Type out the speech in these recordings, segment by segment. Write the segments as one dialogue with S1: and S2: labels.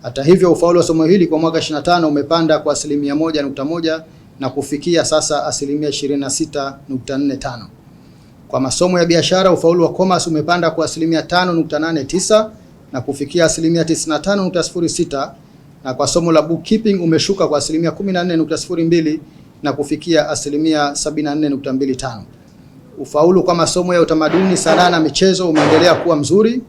S1: Hata hivyo, ufaulu wa somo hili kwa mwaka 25 umepanda kwa 1.1 na kufikia sasa 26.45. Kwa masomo ya biashara, ufaulu wa commerce umepanda kwa 5.89 na kufikia 95.06, na kwa somo la bookkeeping umeshuka kwa 14.02 na kufikia 74.25. Ufaulu kwa masomo ya utamaduni, sanaa na michezo umeendelea kuwa mzuri,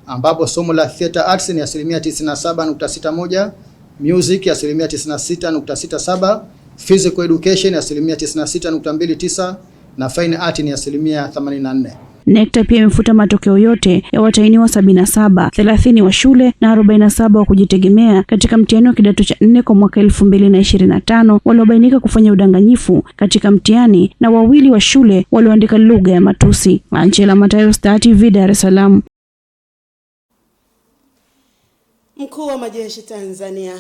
S1: ambapo somo la theater arts ni 97.61, music 96.67, physical education 96.29 na fine art ni 84%.
S2: NECTA pia imefuta matokeo yote ya watahiniwa 77, 30 wa shule na 47 wa kujitegemea katika mtihani wa kidato cha 4 kwa mwaka 2025 waliobainika kufanya udanganyifu katika mtihani na wawili wa shule walioandika lugha ya matusi. Angela Matayo, Star TV, Dar es Salaam.
S3: Mkuu wa majeshi Tanzania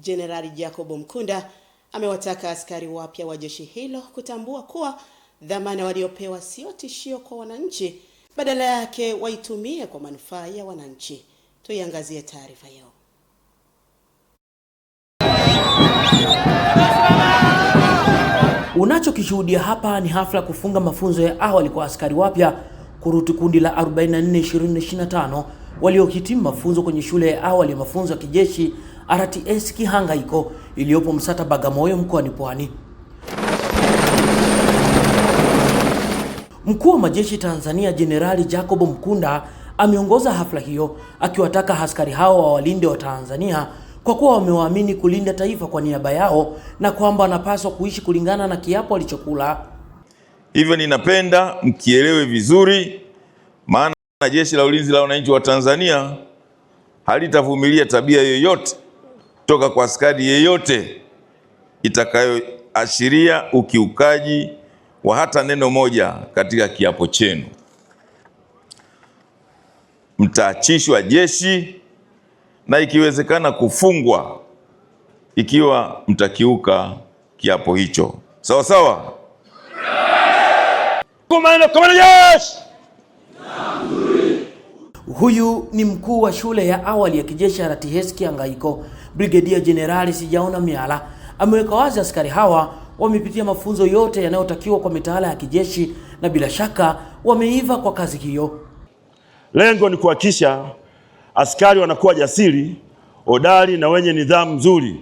S3: Jenerali Jacob Mkunda amewataka askari wapya wa jeshi hilo kutambua kuwa dhamana waliopewa sio tishio kwa wananchi, badala yake waitumie kwa manufaa ya wananchi. Tuiangazie taarifa hiyo.
S4: Unachokishuhudia hapa ni hafla kufunga mafunzo ya awali kwa askari wapya kurutu kundi la 44-2025 waliohitimu mafunzo kwenye shule ya awali ya mafunzo ya kijeshi RTS Kihangaiko iliyopo Msata, Bagamoyo, mkoani Pwani. Mkuu wa majeshi Tanzania Jenerali Jacob Mkunda ameongoza hafla hiyo akiwataka askari hao wawalinde wa Tanzania kwa kuwa wamewaamini kulinda taifa kwa niaba yao na kwamba wanapaswa kuishi kulingana na kiapo walichokula.
S5: Hivyo ninapenda mkielewe vizuri, maana Jeshi la Ulinzi la Wananchi wa Tanzania halitavumilia tabia yoyote toka kwa askari yeyote itakayoashiria ukiukaji wa hata neno moja katika kiapo chenu. Mtaachishwa jeshi na ikiwezekana kufungwa ikiwa mtakiuka kiapo hicho. Sawa sawa? Komando jeshi!
S4: Huyu ni mkuu wa shule ya awali ya kijeshi RTS Kihangaiko, Brigadier General Sijaona Miala. Ameweka wazi askari hawa wamepitia mafunzo yote yanayotakiwa kwa mitaala ya kijeshi na bila shaka wameiva kwa kazi hiyo.
S6: Lengo ni kuhakikisha askari wanakuwa jasiri, hodari na wenye nidhamu nzuri,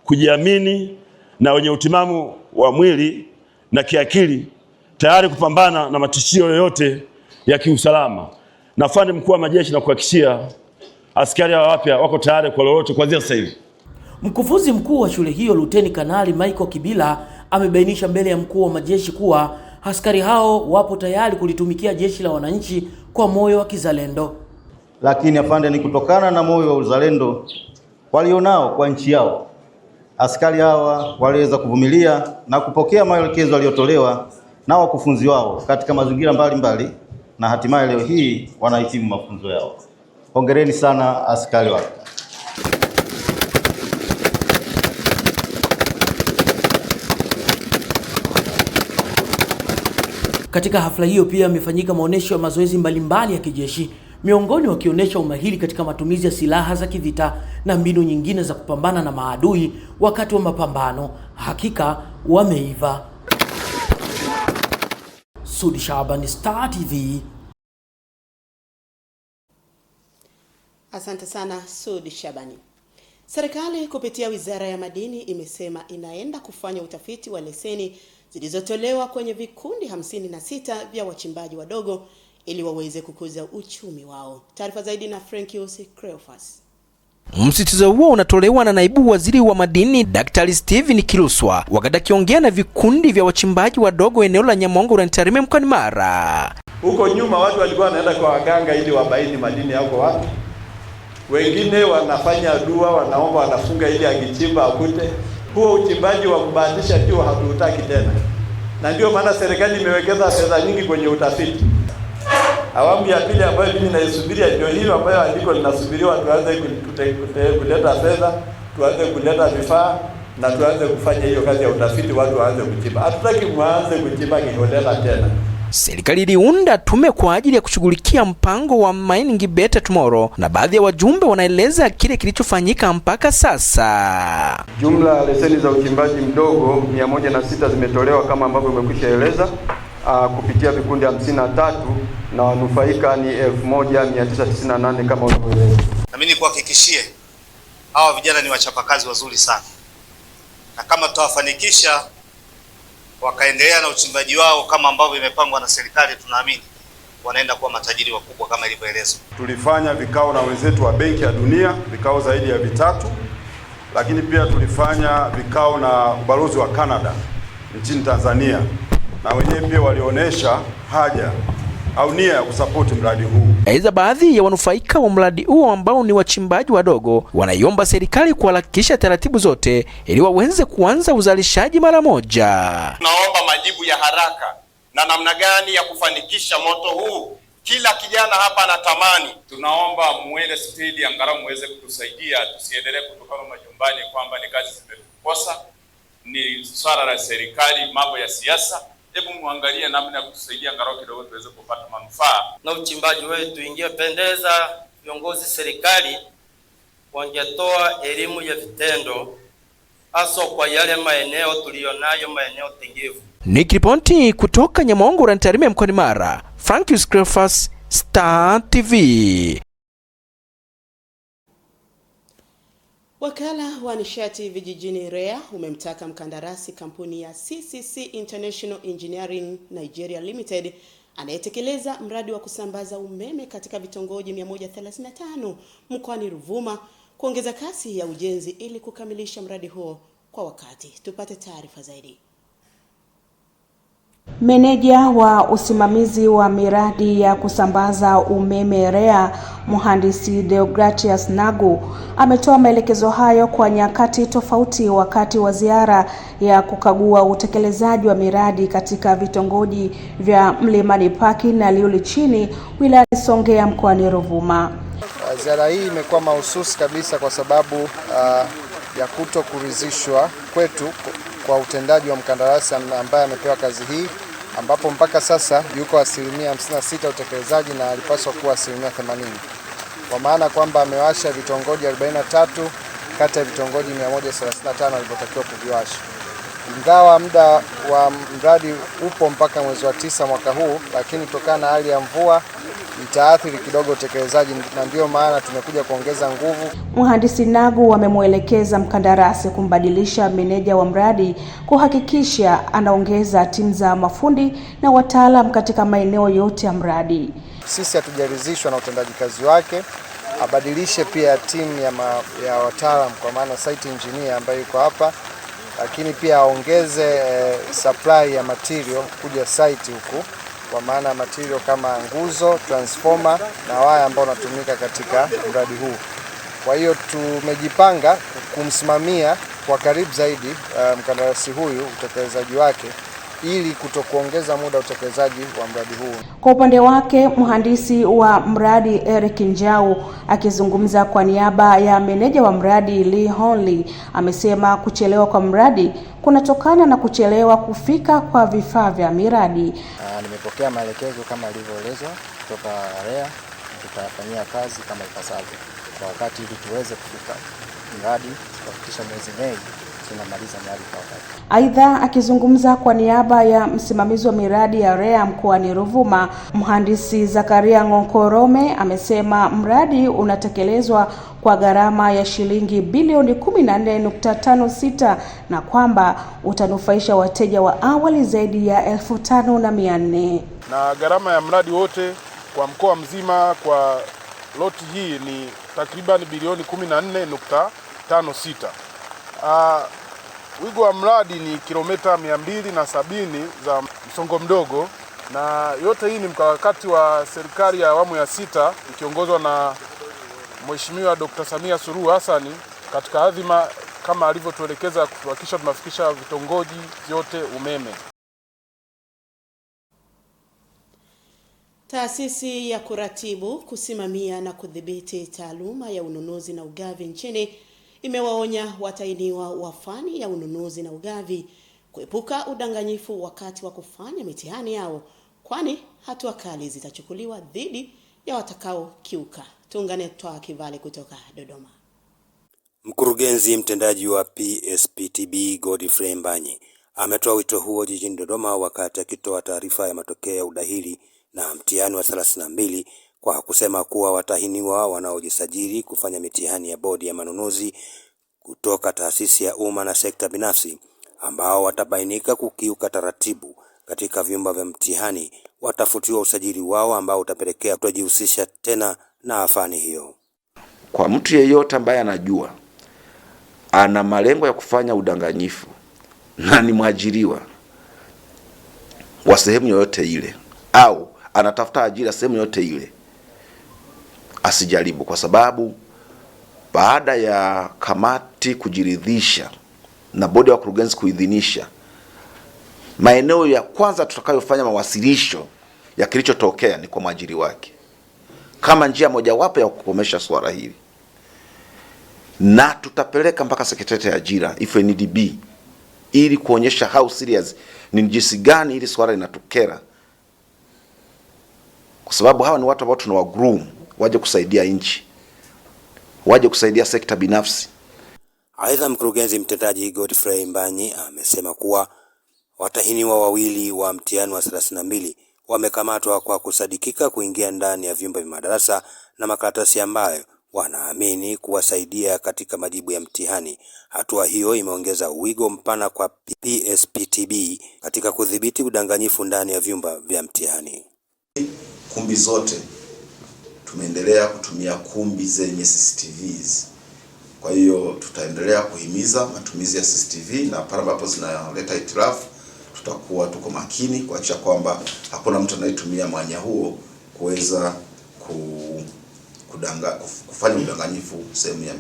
S6: kujiamini na wenye utimamu wa mwili na kiakili, tayari kupambana na matishio yoyote ya kiusalama. Na afande mkuu wa majeshi na kuhakikishia askari wapya wako tayari kwa lolote kuanzia sasa hivi.
S4: Mkufunzi mkuu wa shule hiyo Luteni Kanali Michael Kibila amebainisha mbele ya mkuu wa majeshi kuwa askari hao wapo tayari kulitumikia jeshi la wananchi kwa moyo wa kizalendo.
S7: Lakini afande, ni kutokana na moyo wa uzalendo walionao kwa nchi yao, askari hawa waliweza kuvumilia na kupokea maelekezo yaliyotolewa na wakufunzi wao katika mazingira mbalimbali na hatimaye leo hii wanahitimu mafunzo yao. Hongereni sana askari wapya.
S4: Katika hafla hiyo pia yamefanyika maonesho ya mazoezi mbalimbali ya kijeshi, miongoni wakionyesha umahiri katika matumizi ya silaha za kivita na mbinu nyingine za kupambana na maadui wakati wa mapambano. Hakika wameiva. Sudi Shabani, Star TV.
S3: Asante sana Sudi Shabani. Serikali kupitia Wizara ya Madini imesema inaenda kufanya utafiti wa leseni zilizotolewa kwenye vikundi 56 vya wachimbaji wadogo ili waweze kukuza uchumi wao. Taarifa zaidi na Frankius Creofas.
S8: Msitizo huo unatolewa na naibu waziri wa madini Daktari Steven Kiluswa wakati akiongea na vikundi vya wachimbaji wadogo eneo la Nyamongo na Tarime mkoani Mara.
S9: Huko nyuma watu walikuwa wanaenda kwa waganga ili wabaini madini yako wapi. Wengine wanafanya dua, wanaomba, wanafunga ili akichimba akute. Huo uchimbaji wa kubahatisha ndio hatutaki tena. Na ndio maana serikali imewekeza fedha nyingi kwenye utafiti. Awamu ya pili ambayo mimi naisubiria ndio hiyo ambayo andiko linasubiriwa, tuanze kuleta fedha, tuanze kuleta vifaa na tuanze kufanya hiyo kazi ya utafiti, watu waanze kuchimba. Hatutaki mwanze kuchimba kiholela tena.
S8: Serikali iliunda tume kwa ajili ya kushughulikia mpango wa Mining Better Tomorrow, na baadhi ya wajumbe wanaeleza kile kilichofanyika mpaka sasa.
S10: Jumla ya leseni za uchimbaji mdogo 106 zimetolewa kama ambavyo umekwisha eleza kupitia vikundi 53 na wanufaika ni 1998 kama ulivyoeleza.
S11: Na mimi nikuhakikishie hawa vijana ni wachapakazi wazuri sana, na kama tutawafanikisha wakaendelea na uchimbaji wao kama ambavyo imepangwa na serikali, tunaamini wanaenda kuwa matajiri wakubwa kama ilivyoelezwa.
S12: Tulifanya vikao na wenzetu wa Benki ya Dunia, vikao zaidi ya 3, lakini pia tulifanya vikao na ubalozi wa Canada nchini Tanzania, na wenyewe pia walionyesha haja au nia ya kusapoti mradi huu.
S8: Aidha, baadhi ya wanufaika wa mradi huo ambao ni wachimbaji wadogo wanaiomba serikali kuharakisha taratibu zote ili waweze kuanza uzalishaji mara moja.
S13: Naomba majibu ya haraka na namna gani ya kufanikisha moto huu. Kila kijana hapa anatamani. Tunaomba muende spidi, angalau muweze kutusaidia, tusiendelee kutokana majumbani kwamba ni kazi zimekosa, ni swala la serikali, mambo ya siasa. Hebu muangalie namna ya kutusaidia angalau kidogo tuweze kupata manufaa
S14: na uchimbaji wetu. Ingependeza viongozi serikali wangetoa elimu ya vitendo hasa kwa yale maeneo tulionayo, maeneo tengevu.
S8: Nikiripoti kutoka Nyamongo Rantarime mkoani Mara, Francis Cleophas, Star TV.
S3: Wakala wa nishati vijijini REA umemtaka mkandarasi kampuni ya CCC International Engineering Nigeria Limited anayetekeleza mradi wa kusambaza umeme katika vitongoji 135 mkoani Ruvuma kuongeza kasi ya ujenzi ili kukamilisha mradi huo kwa wakati. Tupate taarifa zaidi.
S2: Meneja wa usimamizi wa miradi ya kusambaza umeme REA, Mhandisi Deogratius Nagu, ametoa maelekezo hayo kwa nyakati tofauti wakati wa ziara ya kukagua utekelezaji wa miradi katika vitongoji vya Mlimani Park na Liuli Chini, wilaya Songea mkoani Ruvuma.
S15: Ziara hii imekuwa mahususi kabisa kwa sababu ya kutokuridhishwa kwetu kwa utendaji wa mkandarasi ambaye amepewa kazi hii, ambapo mpaka sasa yuko 56% utekelezaji na alipaswa kuwa 80%, kwa maana kwamba amewasha vitongoji 43 kati ya vitongoji 135 alivyotakiwa kuviwasha. Ingawa muda wa mradi upo mpaka mwezi wa 9 mwaka huu, lakini kutokana na hali ya mvua itaathiri kidogo utekelezaji, na ndio maana tumekuja kuongeza nguvu.
S2: Mhandisi Nagu amemwelekeza mkandarasi kumbadilisha meneja wa mradi kuhakikisha anaongeza timu za mafundi na wataalam katika maeneo yote ya mradi.
S15: Sisi hatujaridhishwa na utendaji kazi wake, abadilishe pia timu ya wataalam kwa maana site engineer ambaye yuko hapa, lakini pia aongeze supply ya material kuja site huku, kwa maana material kama nguzo, transformer na waya ambao unatumika katika mradi huu. Kwa hiyo tumejipanga kumsimamia kwa karibu zaidi mkandarasi huyu utekelezaji wake ili kutokuongeza muda utekelezaji wa mradi huu.
S2: Kwa upande wake, mhandisi wa mradi Eric Njau akizungumza kwa niaba ya meneja wa mradi Lee Honley amesema kuchelewa kwa mradi kunatokana na kuchelewa kufika kwa vifaa vya miradi.
S15: Nimepokea maelekezo kama alivyoelezwa kutoka REA, tutafanyia kazi kama ipasavyo kwa wakati ili tuweze kufika mradi kufikisha mwezi Mei tunamaliza mradi kwa wakati.
S2: Aidha, akizungumza kwa niaba ya msimamizi wa miradi ya REA mkoani Ruvuma, mhandisi Zakaria Ngokorome amesema mradi unatekelezwa kwa gharama ya shilingi bilioni 14.56 na kwamba utanufaisha wateja wa awali zaidi ya 5,400.
S16: Na gharama ya mradi wote kwa mkoa mzima kwa loti hii ni takriban bilioni 14.56. Wigo wa mradi ni kilomita 270 za msongo mdogo, na yote hii ni mkakati wa serikali ya awamu ya 6 ikiongozwa na Mheshimiwa Dr. Samia Suluhu Hassan katika adhima kama alivyotuelekeza kuhakikisha tunafikisha vitongoji vyote umeme.
S3: Taasisi ya kuratibu, kusimamia na kudhibiti taaluma ya ununuzi na ugavi nchini imewaonya watainiwa wa fani ya ununuzi na ugavi kuepuka udanganyifu wakati wa kufanya mitihani yao, kwani hatua kali zitachukuliwa dhidi ya watakao kiuka. Tuungane Twa Kivale kutoka Dodoma.
S17: Mkurugenzi mtendaji wa PSPTB Godfrey Mbanyi ametoa wito huo jijini Dodoma wakati akitoa taarifa ya matokeo ya udahili na mtihani wa 32 kwa kusema kuwa watahiniwa wanaojisajili kufanya mitihani ya bodi ya manunuzi kutoka taasisi ya umma na sekta binafsi ambao watabainika kukiuka taratibu katika vyumba vya mtihani watafutiwa usajili wao ambao utapelekea kutojihusisha tena na fani hiyo.
S18: Kwa mtu yeyote ambaye anajua ana malengo ya kufanya udanganyifu na ni mwajiriwa wa sehemu yoyote ile au anatafuta ajira sehemu yoyote ile, asijaribu, kwa sababu baada ya kamati kujiridhisha na bodi ya wakurugenzi kuidhinisha, maeneo ya kwanza tutakayofanya mawasilisho ya kilichotokea ni kwa mwajiri wake kama njia mojawapo ya kukomesha swala hili, na tutapeleka mpaka sekretarieti ya ajira FNDB ili kuonyesha how serious, ni jinsi gani ili swala linatukera, kwa sababu hawa ni watu ambao tunawagroom waje kusaidia nchi, waje kusaidia sekta binafsi.
S17: Aidha, mkurugenzi mtendaji Godfrey Mbanyi amesema kuwa watahiniwa wawili wa mtihani wa 32 wamekamatwa kwa kusadikika kuingia ndani ya vyumba vya madarasa na makaratasi ambayo wanaamini kuwasaidia katika majibu ya mtihani. Hatua hiyo imeongeza wigo mpana kwa PSPTB katika kudhibiti udanganyifu ndani ya vyumba vya mtihani.
S19: Kumbi zote tumeendelea kutumia kumbi zenye CCTVs. Kwa hiyo tutaendelea kuhimiza matumizi ya CCTV, na pale ambapo zinaleta hitilafu tutakuwa tuko makini kuhakikisha kwamba hakuna mtu anayetumia mwanya huo kuweza kufanya udanganyifu sehemu ya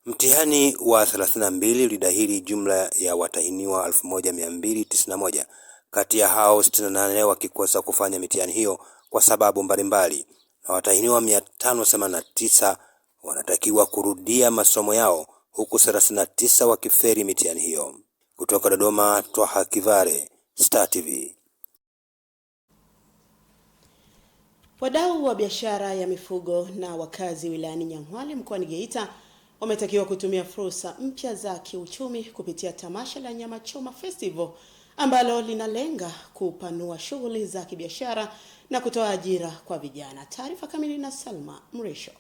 S17: mtihani wa 32 ulidahili jumla ya watahiniwa 1291. Kati ya hao 68 wakikosa kufanya mitihani hiyo kwa sababu mbalimbali, na watahiniwa 589 wanatakiwa kurudia masomo yao, huku 39 wakiferi mitihani hiyo. Kutoka Dodoma, Twa Kivale, Star TV.
S3: Wadau wa biashara ya mifugo na wakazi wilayani Nyang'hwale mkoani Geita wametakiwa kutumia fursa mpya za kiuchumi kupitia tamasha la Nyama Choma Festival ambalo linalenga kupanua shughuli za kibiashara na kutoa ajira kwa vijana. Taarifa kamili na Salma Mrisho.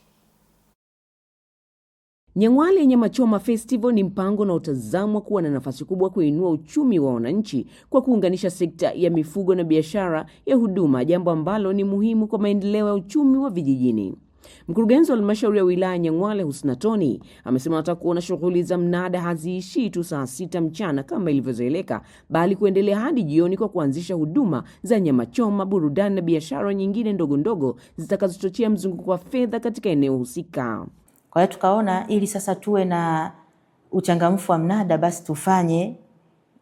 S20: Nyang'hwale Nyama Choma Festival ni mpango na utazamwa kuwa na nafasi kubwa kuinua uchumi wa wananchi kwa kuunganisha sekta ya mifugo na biashara ya huduma, jambo ambalo ni muhimu kwa maendeleo ya uchumi wa vijijini. Mkurugenzi wa halmashauri ya wilaya Nyang'hwale Husna Toni amesema watakuona shughuli za mnada haziishi tu saa 6 mchana kama ilivyozoeleka, bali kuendelea hadi jioni kwa kuanzisha huduma za nyama choma, burudani na biashara nyingine ndogo ndogo zitakazochochea mzunguko wa fedha katika eneo husika.
S21: Kwa hiyo tukaona ili sasa tuwe na uchangamfu wa mnada, basi tufanye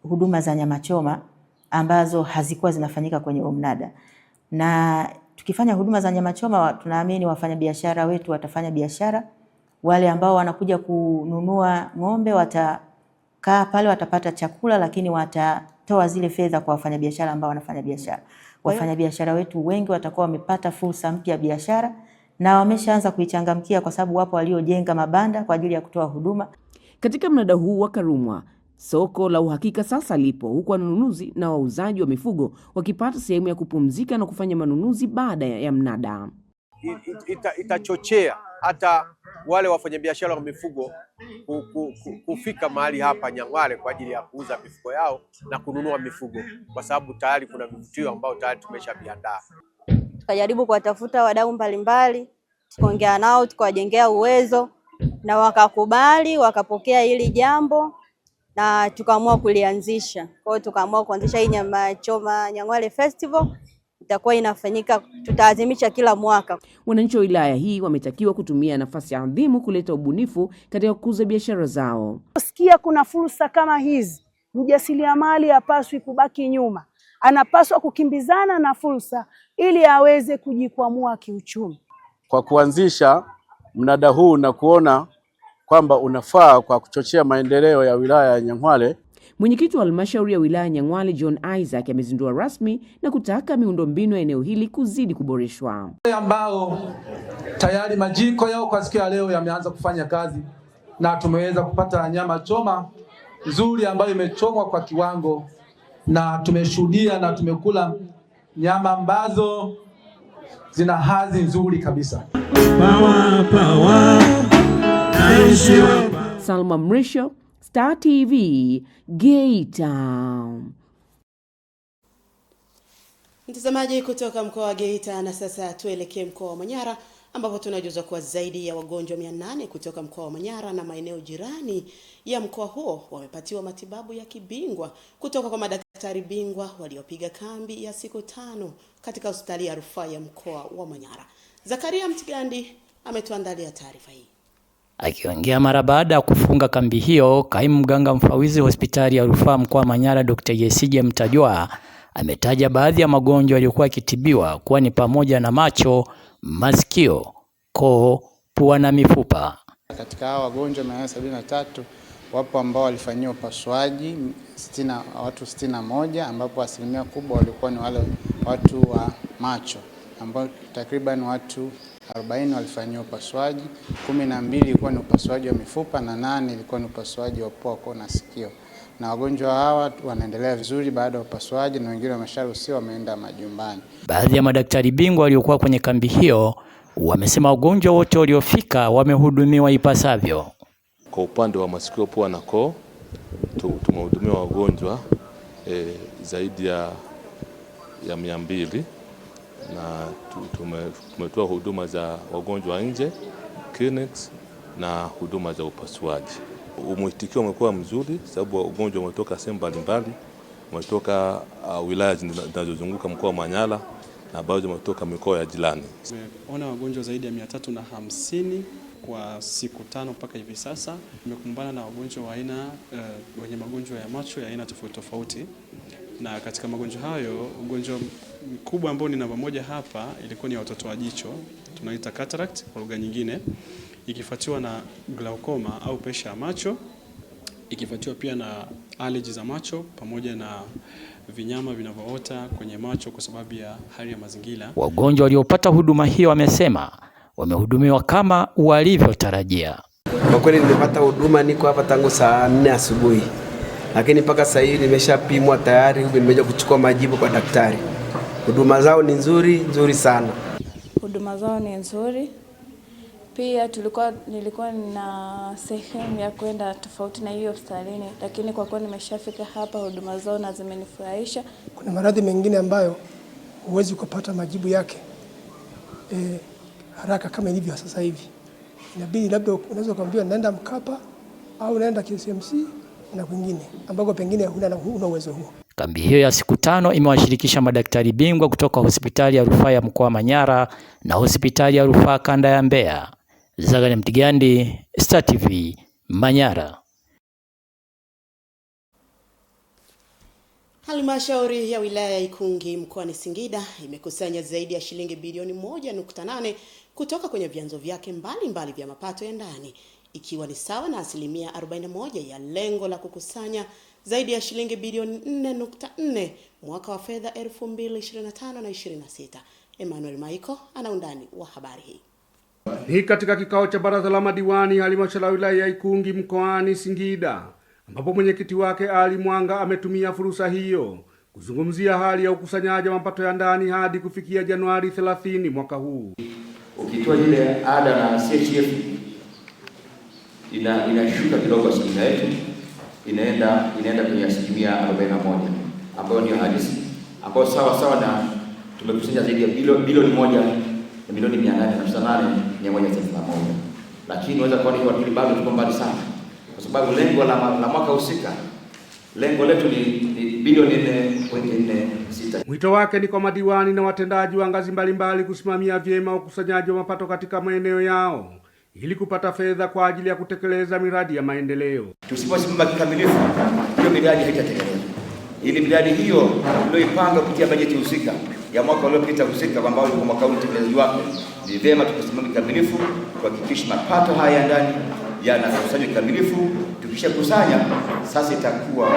S21: huduma za nyama choma ambazo hazikuwa zinafanyika kwenye mnada. Na tukifanya huduma za nyama choma, tunaamini wafanyabiashara wetu watafanya biashara. Wale ambao wanakuja kununua ng'ombe watakaa pale, watapata chakula, lakini watatoa zile fedha kwa wafanyabiashara ambao wanafanya biashara. Wafanyabiashara wetu wengi watakuwa wamepata fursa mpya ya biashara na wameshaanza kuichangamkia, kwa sababu wapo waliojenga mabanda kwa ajili ya kutoa huduma.
S20: Katika mnada huu wa Karumwa, soko la uhakika sasa lipo, huku wanunuzi na wauzaji wa mifugo wakipata sehemu ya kupumzika na kufanya manunuzi baada ya mnada.
S22: Itachochea hata wale wafanyabiashara wa mifugo kufika mahali hapa Nyang'hwale kwa ajili ya kuuza mifugo yao na kununua mifugo, kwa sababu tayari kuna vivutio ambao tayari tumeshaviandaa.
S23: Tukajaribu kuwatafuta wadau mbalimbali, tukaongea nao, tukawajengea uwezo na wakakubali, wakapokea hili jambo na tukaamua kulianzisha. Kwa hiyo tukaamua kuanzisha hii Nyama Choma Nyang'hwale Festival. Itakuwa inafanyika, tutaadhimisha kila mwaka.
S20: Wananchi wa wilaya hii wametakiwa kutumia nafasi adhimu kuleta ubunifu katika kukuza biashara zao.
S24: Sikia kuna fursa kama hizi, mjasiriamali hapaswi kubaki nyuma. Anapaswa kukimbizana na fursa ili aweze kujikwamua kiuchumi.
S25: Kwa kuanzisha mnada huu na kuona kwamba unafaa kwa kuchochea maendeleo ya wilaya ya Nyang'hwale.
S20: Mwenyekiti wa halmashauri ya wilaya Nyang'hwale John Isaac amezindua rasmi na kutaka miundombinu ya eneo hili kuzidi kuboreshwa.
S1: Ambao tayari majiko yao kwa siku ya leo yameanza kufanya kazi na tumeweza kupata nyama choma nzuri ambayo imechomwa kwa kiwango, na tumeshuhudia na tumekula nyama ambazo zina hadhi nzuri kabisa.
S20: Salma Mrisho, Star TV, Geita.
S3: Mtazamaji kutoka mkoa wa Geita, na sasa tuelekee mkoa wa Manyara ambapo tunajuzwa kuwa zaidi ya wagonjwa 800 kutoka mkoa wa Manyara na maeneo jirani ya mkoa huo wamepatiwa matibabu ya kibingwa kutoka kwa madaktari bingwa waliopiga kambi ya siku 5 katika hospitali ya rufaa ya mkoa wa Manyara. Zakaria Mtigandi ametuandalia taarifa hii.
S4: Akiongea mara baada ya kufunga kambi hiyo, kaimu mganga mfawizi hospitali ya rufaa mkoa wa Manyara Dr. Yesige Mtajwa ametaja baadhi ya magonjwa yaliyokuwa yakitibiwa kuwa ni pamoja na macho, masikio, koo, pua na mifupa.
S5: Katika hao wagonjwa 173 wapo ambao walifanyiwa upasuaji watu 61, ambapo asilimia kubwa walikuwa ni wale watu wa macho ambao takriban watu 40 walifanyiwa upasuaji, 12 ilikuwa ni upasuaji wa mifupa na 8 ilikuwa ni upasuaji wa pua, koo na sikio. Na wagonjwa hawa wanaendelea vizuri baada ya upasuaji na wengine wamesharuhusiwa wameenda majumbani.
S4: Baadhi ya madaktari bingwa waliokuwa kwenye kambi hiyo wamesema wagonjwa wote waliofika wamehudumiwa ipasavyo.
S6: Kwa upande wa masikio, pua na koo tumehudumia wagonjwa zaidi ya 200 na tumetoa huduma za wagonjwa nje, clinics na huduma za upasuaji. Mwitikio umekuwa mzuri sababu wagonjwa wametoka sehemu mbalimbali, wametoka wilaya zinazozunguka mkoa wa Manyara na baadhi wametoka mikoa ya jirani.
S7: Tumeona wagonjwa zaidi ya 350 kwa siku 5 mpaka hivi sasa. Tumekumbana na wagonjwa wa aina wenye magonjwa ya macho ya aina tofauti tofauti, na katika magonjwa hayo ugonjwa mkubwa ambao ni namba 1 hapa ilikuwa ni watoto wa jicho, tunaita cataract kwa lugha nyingine, ikifuatiwa na glaucoma au presha ya macho, ikifuatiwa pia na allergy za macho pamoja na vinyama vinavyoota kwenye macho kwa sababu ya hali ya mazingira.
S4: Wagonjwa waliopata huduma hiyo wamesema wamehudumiwa kama walivyotarajia.
S26: Kwa kweli nimepata huduma, niko hapa tangu saa 4 asubuhi. Lakini mpaka sasa hivi nimeshapimwa tayari, nimekuja kuchukua majibu kwa daktari. Huduma zao ni nzuri sana.
S27: Huduma zao ni nzuri. Pia nilikuwa na sehemu ya kwenda tofauti na hiyo hospitalini, lakini kwa kuwa nimeshafika hapa huduma zao na zimenifurahisha.
S28: Kuna maradhi mengine ambayo huwezi kupata majibu yake haraka kama ilivyo sasa hivi. Inabidi labda unaweza kuambiwa naenda Mkapa au naenda KCMC na kwingine ambako pengine huna uwezo huo.
S4: Kambi hiyo ya siku 5 imewashirikisha madaktari bingwa kutoka hospitali ya rufaa ya mkoa wa Manyara na hospitali ya rufaa kanda ya Mbeya. Zakaria Mtigandi, Star TV, Manyara.
S3: Halmashauri ya wilaya ya Ikungi mkoani Singida imekusanya zaidi ya shilingi bilioni 1.8 kutoka kwenye vyanzo vyake mbalimbali vya mapato ya ndani, ikiwa ni sawa na 41% ya lengo la kukusanya zaidi ya shilingi bilioni 4.4 mwaka wa fedha 2025 na 26. Emmanuel Maiko ana undani wa habari hii.
S29: Ni katika kikao cha baraza la madiwani halmashauri ya wilaya ya Ikungi mkoani Singida, ambapo mwenyekiti wake Ali Mwanga ametumia fursa hiyo kuzungumzia hali ya ukusanyaji wa mapato ya ndani hadi kufikia Januari 30 mwaka huu.
S30: Ukitoa ile ada na CHF inashuka kidogo asilimia yetu, inaenda kwenye asilimia 41 ambayo ni halisi, ambayo sawa na tumekusanya zaidi ya bilioni 1 na milioni 858,131. Lakini unaweza kuona hiyo akili bado tuko mbali sana, kwa sababu lengo la mwaka husika, lengo letu ni bilioni 4.46.
S29: Mwito wake ni kwa madiwani na watendaji wa ngazi mbalimbali kusimamia vyema ukusanyaji wa mapato katika maeneo yao ili kupata fedha kwa ajili ya kutekeleza miradi ya maendeleo.
S30: Tusiposimama kikamilifu, hiyo miradi haitatekelezwa. Ili miradi hiyo tuliyoipanga kupitia bajeti husika ya mwaka uliopita husika ambao kwa mwaka huu utekelezaji wake, ni vyema tukasimama kikamilifu kuhakikisha mapato haya ndani yanakusanywa kikamilifu. Tukishakusanya sasa, itakuwa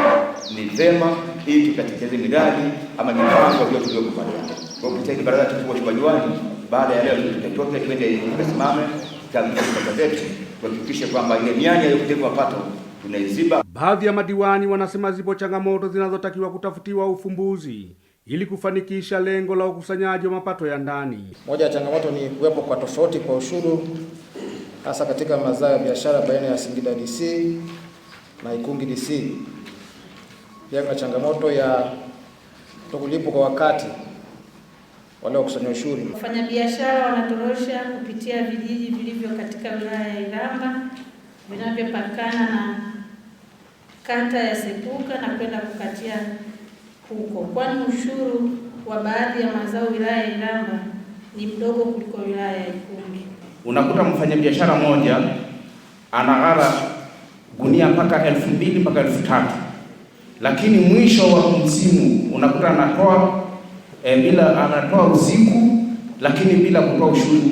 S30: ni vema ili tukatekeleze miradi ama mipango hiyo tuliyokubaliana. Kwa kupitia hili baraza tukubwa la madiwani, baada ya leo tutatoka twende tukasimame kama zetu kuhakikisha kwamba ile mianya ya kutenga mapato tunaiziba.
S29: Baadhi ya madiwani wanasema zipo changamoto zinazotakiwa kutafutiwa ufumbuzi ili kufanikisha lengo la ukusanyaji wa mapato ya ndani.
S2: Moja ya changamoto ni kuwepo kwa tofauti kwa ushuru hasa katika mazao ya biashara baina ya Singida DC na Ikungi DC. Pia kuna changamoto ya kutokulipwa kwa wakati wale wakusanya ushuru.
S8: Wafanyabiashara wanatorosha kupitia vijiji vilivyo katika wilaya ya Iramba vinavyopakana na kata ya Sepuka na kwenda kukatia huko, kwani ushuru wa baadhi ya mazao wilaya ya Iramba ni mdogo kuliko wilaya ya Ikungi.
S30: Unakuta mfanyabiashara mmoja anaghara gunia mpaka 2,000 mpaka 3,000, lakini mwisho wa msimu unakuta anatoa usiku lakini bila kutoa ushuru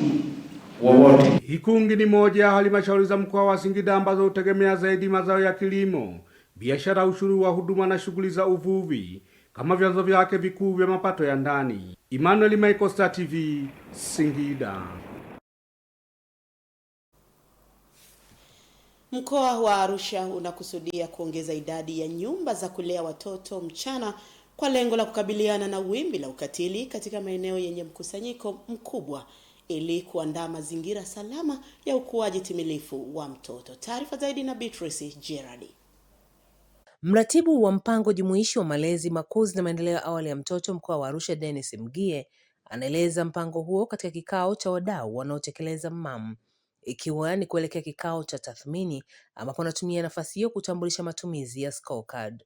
S30: wowote.
S29: Ikungi ni moja ya halmashauri za mkoa wa Singida ambazo hutegemea zaidi mazao ya kilimo, biashara, ushuru wa huduma na shughuli za uvuvi kama vyanzo vyake vikuu vya mapato ya ndani. Emmanuel Michael, Star TV, Singida.
S3: Mkoa wa Arusha unakusudia kuongeza idadi ya nyumba za kulea watoto mchana kwa lengo la kukabiliana na wimbi la ukatili katika maeneo yenye mkusanyiko mkubwa ili kuandaa mazingira salama ya ukuaji timilifu wa mtoto. Taarifa zaidi na Beatrice Gerard.
S9: Mratibu wa mpango jumuishi wa malezi, makuzi na maendeleo ya awali ya mtoto mkoa wa Arusha, Dennis Mgie, anaeleza mpango huo katika kikao cha wadau wanaotekeleza MAM, ikiwa ni kuelekea kikao cha tathmini ambapo anatumia nafasi hiyo kutambulisha matumizi ya scorecard.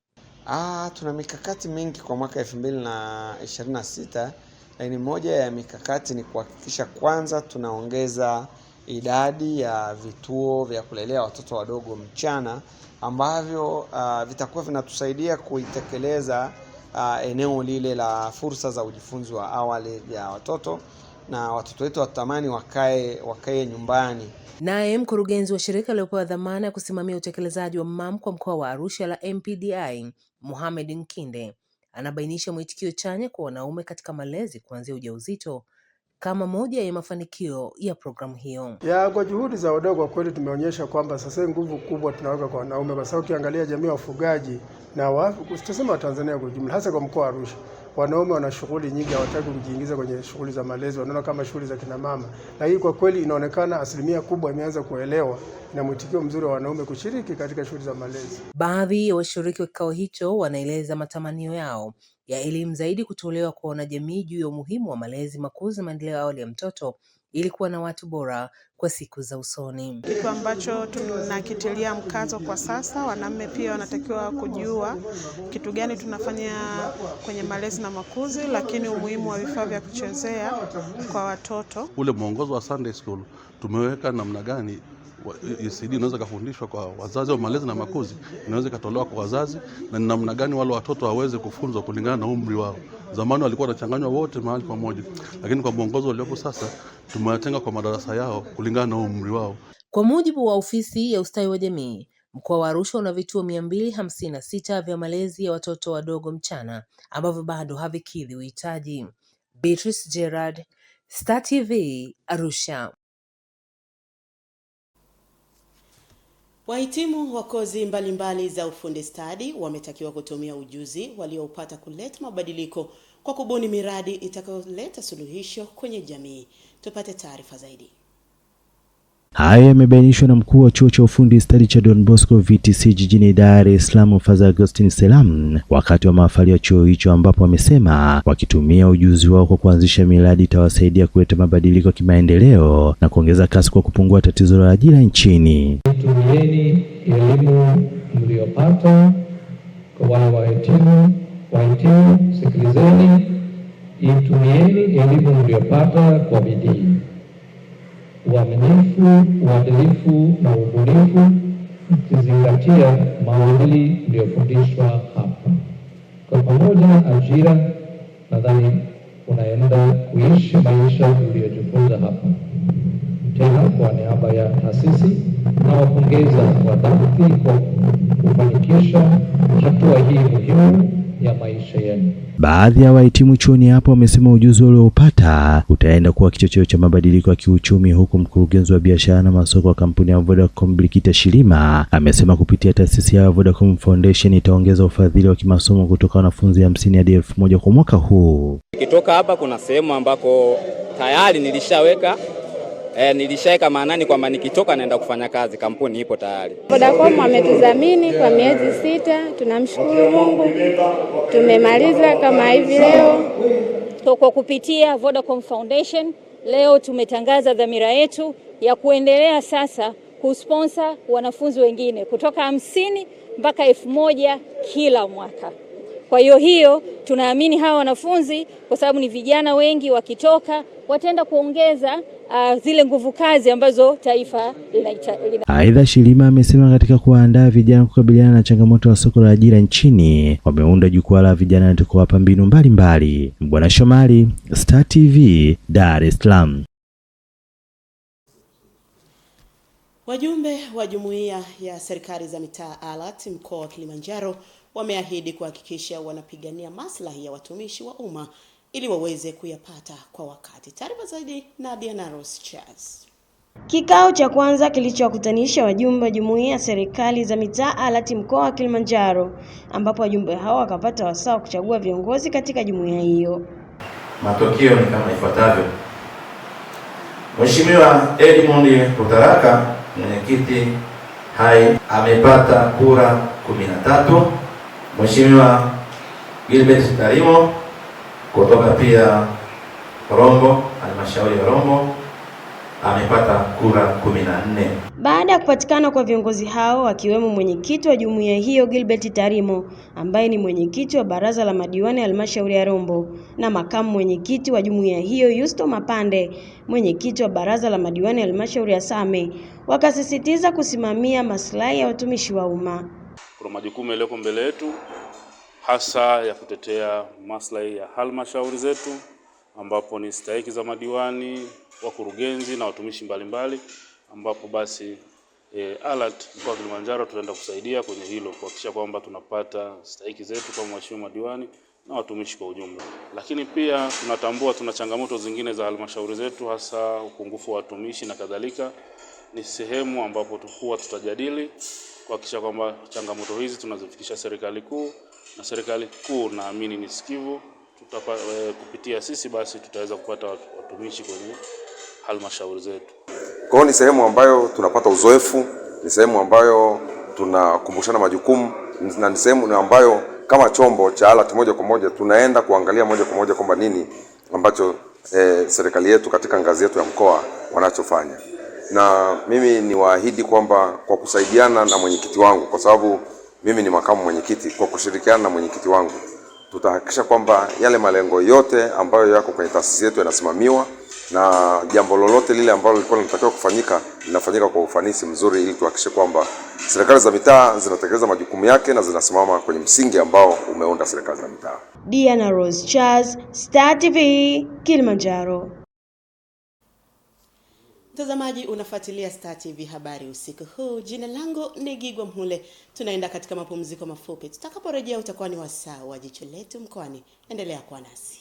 S26: Tuna mikakati mingi kwa mwaka 2026, lakini moja ya mikakati ni kuhakikisha kwanza tunaongeza idadi ya vituo vya kulelea watoto wadogo mchana ambavyo vitakuwa vinatusaidia kuitekeleza eneo lile la fursa za ujifunzi wa awali ya watoto, na watoto wetu watamani wakae nyumbani.
S9: Naye mkurugenzi wa shirika lililopewa dhamana ya kusimamia utekelezaji wa MAM kwa mkoa wa Arusha la MPDI, Mohamed Nkinde, anabainisha mwitikio chanya kwa wanaume katika malezi kuanzia ujauzito kama moja ya mafanikio ya programu hiyo.
S28: Kwa juhudi za wadau, kwa kweli tumeonyesha kwamba sasa nguvu kubwa tunaweka kwa wanaume, kwa sababu ukiangalia jamii ya wafugaji na tuseme wa Tanzania kwa jumla, hasa kwa mkoa wa Arusha, wanaume wana shughuli nyingi, hawataki kujiingiza kwenye shughuli za malezi, wanaona kama shughuli za kina mama. Na hii kwa kweli inaonekana asilimia kubwa imeanza kuelewa na mwitikio mzuri wa wanaume kushiriki katika shughuli za malezi.
S9: Baadhi ya washiriki wa kikao hicho wanaeleza matamanio yao ya elimu zaidi kutolewa kwa wanajamii juu ya umuhimu wa malezi, makuzi na maendeleo ya awali ya mtoto ili kuwa na watu bora kwa siku za usoni.
S10: Kitu ambacho tunakitilia mkazo kwa sasa, wanaume pia wanatakiwa kujua kitu gani tunafanya kwenye malezi na makuzi, lakini umuhimu wa vifaa vya kuchezea kwa watoto.
S6: Ule mwongozo wa Sunday School tumeweka namna gani ECD inaweza kufundishwa kwa wazazi, wa malezi na makuzi inaweza katolewa kwa wazazi, na namna gani wale watoto waweze kufunzwa kulingana na umri wao. Zamani walikuwa wanachanganywa wote mahali pamoja, lakini kwa mwongozo uliopo sasa tumewatenga kwa madarasa yao kulingana na umri wao.
S9: Kwa mujibu wa ofisi ya ustawi wa jamii, mkoa wa Arusha una vituo 256 vya malezi ya watoto wadogo mchana ambavyo bado havikidhi uhitaji. Beatrice Gerard, Star TV, Arusha.
S3: Wahitimu wa kozi mbalimbali za ufundi stadi wametakiwa kutumia ujuzi walioupata kuleta mabadiliko kwa kubuni miradi itakayoleta suluhisho kwenye jamii. Tupate taarifa zaidi.
S11: Haya yamebainishwa na mkuu wa chuo cha ufundi stadi cha Don Bosco VTC jijini Dar es Salaam, Father Augustine Selam, wakati wa mahafali ya chuo hicho, ambapo wamesema wakitumia ujuzi wao kwa kuanzisha miradi itawasaidia kuleta mabadiliko ya kimaendeleo na kuongeza kasi kwa kupungua tatizo la ajira nchini.
S12: Tumieni elimu mliyopata kwa wale wahitimu, sikilizeni, itumieni elimu mliyopata kwa bidii, uaminifu, uadilifu na ubunifu, mkizingatia maadili mliyofundishwa hapa. Kwa pamoja, ajira, nadhani unaenda kuishi maisha uliyojifunza hapa. Tena kwa niaba ya taasisi nawapongeza wadhamini kwa kufanikisha hatua hii muhimu ya maisha yenu.
S11: Baadhi ya wahitimu chuoni hapo wamesema ujuzi waliopata utaenda kuwa kichocheo cha mabadiliko ya kiuchumi, huku mkurugenzi wa biashara na masoko wa kampuni ya Vodacom Blikita Shilima amesema kupitia taasisi ya Vodacom Foundation itaongeza ufadhili wa kimasomo kutoka wanafunzi 50 hadi 1000 kwa mwaka huu.
S13: Nikitoka hapa kuna sehemu ambako tayari nilishaweka maanani kwamba nikitoka naenda kufanya kazi, kampuni ipo tayari.
S14: Vodacom wametudhamini kwa miezi 6, tunamshukuru Mungu. Tumemaliza kama hivi leo.
S15: Kwa kupitia Vodacom Foundation leo tumetangaza dhamira yetu ya kuendelea sasa kusponsor wanafunzi wengine kutoka 50 mpaka 1000 kila mwaka. Kwa hiyo tunaamini hawa wanafunzi, kwa sababu ni vijana wengi, wakitoka wataenda kuongeza zile nguvu kazi ambazo taifa linahitaji.
S11: Aidha, Shilima amesema katika kuandaa vijana kukabiliana na changamoto ya soko la ajira nchini, wameunda jukwaa la vijana na kuwapa mbinu mbalimbali. Bwana Shomari, Star TV, Dar es Salaam.
S3: Wajumbe wa Jumuiya ya Serikali za Mitaa ALAT mkoa wa Kilimanjaro wameahidi kuhakikisha wanapigania maslahi ya watumishi wa umma ili waweze kuyapata kwa wakati. Taarifa zaidi na Diana Charles.
S16: Kikao cha kwanza kilichowakutanisha wajumbe wa Jumuiya ya Serikali za Mitaa ALAT mkoa wa Kilimanjaro, ambapo wajumbe hao wakapata wasaa kuchagua viongozi katika jumuiya hiyo.
S17: Matokeo ni kama ifuatavyo. Mheshimiwa Edmund Kutaraka, mwenyekiti hai, amepata kura 13. Mheshimiwa Gilbert Tarimo kutoka pia Rombo, halmashauri ya Rombo, amepata kura 14.
S16: Baada ya kupatikana kwa viongozi hao, akiwemo mwenyekiti wa jumuiya hiyo Gilbert Tarimo ambaye ni mwenyekiti wa baraza la madiwani halmashauri ya Rombo, na makamu mwenyekiti wa jumuiya hiyo Yusto Mapande, mwenyekiti wa baraza la madiwani halmashauri ya Same, wakasisitiza kusimamia maslahi ya watumishi wa umma.
S18: Kuna majukumu yaliyoko mbele yetu, hasa ya kutetea maslahi ya halmashauri zetu, ambapo ni stahiki za madiwani, wakurugenzi na watumishi mbalimbali, ambapo basi ALAT mkoa wa Kilimanjaro tunaenda kusaidia kwenye hilo, kuhakikisha kwamba tunapata stahiki zetu kwa mheshimiwa madiwani na watumishi kwa ujumla. Lakini pia tunatambua tuna changamoto zingine za halmashauri zetu, hasa upungufu wa watumishi na kadhalika. Ni sehemu ambapo tutajadili kuhakikisha kwamba changamoto hizi tunazifikisha serikali kuu, na serikali kuu naamini ni sikivu. Kupitia sisi basi tutaweza kupata watumishi kwenye halmashauri zetu.
S19: Kwa hiyo ni sehemu ambayo tunapata uzoefu, ni sehemu ambayo tunakumbushana majukumu, na ni sehemu ambayo kama chombo cha ALAT moja kwa moja tunaenda kuangalia moja kwa moja kwamba nini ambacho serikali yetu katika ngazi yetu ya mkoa wanachofanya. Na mimi niwaahidi kwamba kwa kusaidiana na mwenyekiti wangu, kwa sababu mimi ni makamu mwenyekiti, kwa kushirikiana na mwenyekiti wangu tutahakikisha kwamba yale malengo yote ambayo yako kwenye taasisi yetu yanasimamiwa, na jambo lolote lile ambalo lilikuwa linatakiwa kufanyika linafanyika kwa ufanisi mzuri, ili tuhakikishe kwamba serikali za mitaa zinatekeleza majukumu yake na zinasimama kwenye msingi ambao umeunda serikali za mitaa.
S16: Diana Charles, Star TV, Kilimanjaro.
S3: Mtazamaji, unafuatilia Star TV habari usiku huu. Jina langu ni Gigwa Mhule. Tunaenda katika mapumziko mafupi. Tutakaporejea utakuwa ni wasaa wa jicho letu mkoani. Endelea kuwa nasi.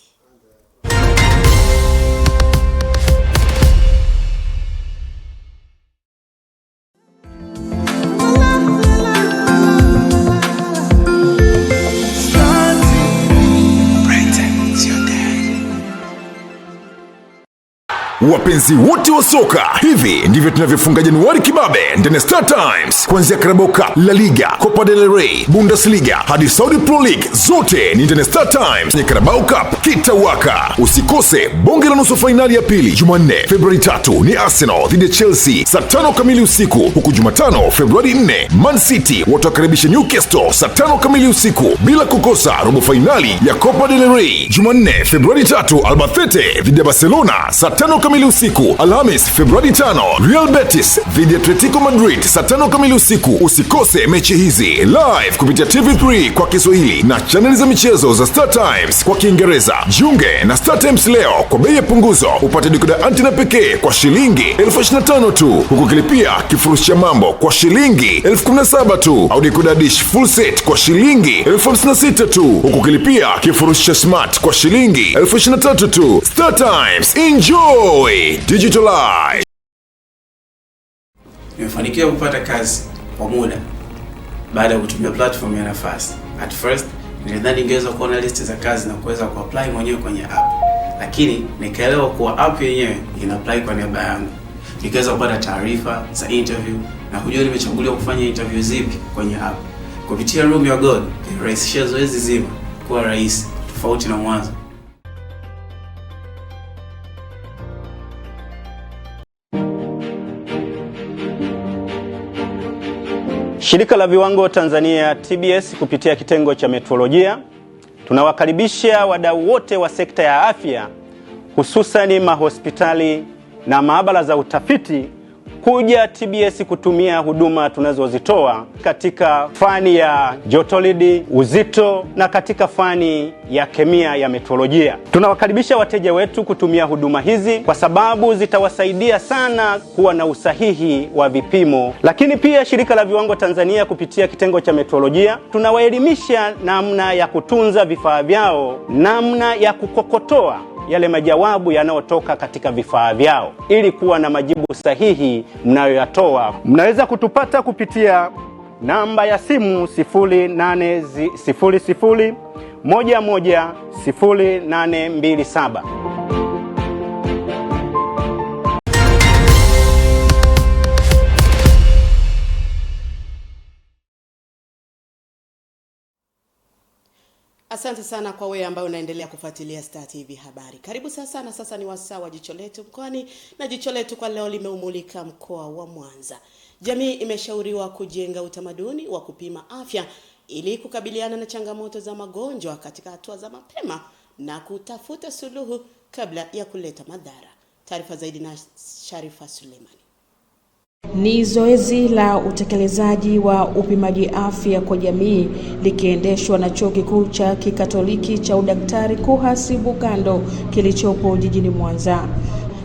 S21: Wapenzi wote wa soka, hivi ndivyo tunavyofunga Januari kibabe ndani ya Star Times. Kuanzia Carabao Cup, La Liga, Copa del Rey, Bundesliga hadi Saudi Pro League, zote ni ndani ya Star Times. Kwenye Carabao Cup kitawaka. Usikose bonge la nusu finali ya pili Jumanne Februari 3 ni Arsenal dhidi ya Chelsea saa 5 kamili usiku, huku Jumatano Februari 4 Man City watakaribisha Newcastle saa 5 kamili usiku, bila kukosa robo finali ya Copa del Rey Jumanne Februari 3 Albacete dhidi ya Barcelona saa 5 kamili usiku. Alhamis Februari 5, Real Betis dhidi ya Atletico Madrid saa 5 kamili usiku. Usikose mechi hizi live kupitia TV3 kwa Kiswahili na chaneli za michezo za Star Times kwa Kiingereza. Jiunge na Star Times leo kwa bei ya punguzo. Upate dekoda antena pekee kwa shilingi 25,000 tu, huku kilipia kifurushi cha mambo kwa shilingi 17,000 tu, au dekoda dish full set kwa shilingi 56,000 tu, huku kilipia kifurushi cha smart kwa shilingi 23,000 tu. Star Times, enjoy digital life.
S1: Nimefanikiwa kupata kazi kwa muda baada ya kutumia platform ya Nafasi. At first nilidhani ningeweza kuona list za kazi na kuweza kuapply mwenyewe kwenye app, lakini nikaelewa kuwa app yenyewe ina apply kwa niaba yangu. Nikaweza kupata taarifa za interview na kujua nimechaguliwa kufanya interview zipi kwenye app. Kupitia Room Your God ilirahisisha zoezi zima kuwa rahisi tofauti na mwanzo.
S4: Shirika la Viwango Tanzania TBS kupitia kitengo cha metrolojia tunawakaribisha wadau wote wa sekta ya afya, hususani mahospitali na maabara za utafiti kuja TBS kutumia huduma tunazozitoa katika fani ya jotolidi, uzito na katika fani ya kemia ya metrolojia. Tunawakaribisha wateja wetu kutumia huduma hizi kwa sababu zitawasaidia sana kuwa na usahihi wa vipimo. Lakini pia Shirika la Viwango Tanzania kupitia kitengo cha metrolojia tunawaelimisha namna ya kutunza vifaa vyao, namna ya kukokotoa yale majawabu yanayotoka katika vifaa vyao ili kuwa na majibu sahihi mnayoyatoa. Mnaweza kutupata kupitia namba ya simu 0800 11 0827.
S3: Asante sana kwa wewe ambao unaendelea kufuatilia Star TV habari. Karibu sasa, na sasa ni wasaa wa Jicho Letu Mkoani, na Jicho Letu kwa leo limeumulika mkoa wa Mwanza. Jamii imeshauriwa kujenga utamaduni wa kupima afya ili kukabiliana na changamoto za magonjwa katika hatua za mapema na kutafuta suluhu kabla ya kuleta madhara. Taarifa zaidi na Sharifa Suleiman.
S5: Ni zoezi la utekelezaji wa upimaji afya kwa jamii likiendeshwa na Chuo Kikuu cha Kikatoliki cha Udaktari KUHAS Bugando kilichopo jijini Mwanza.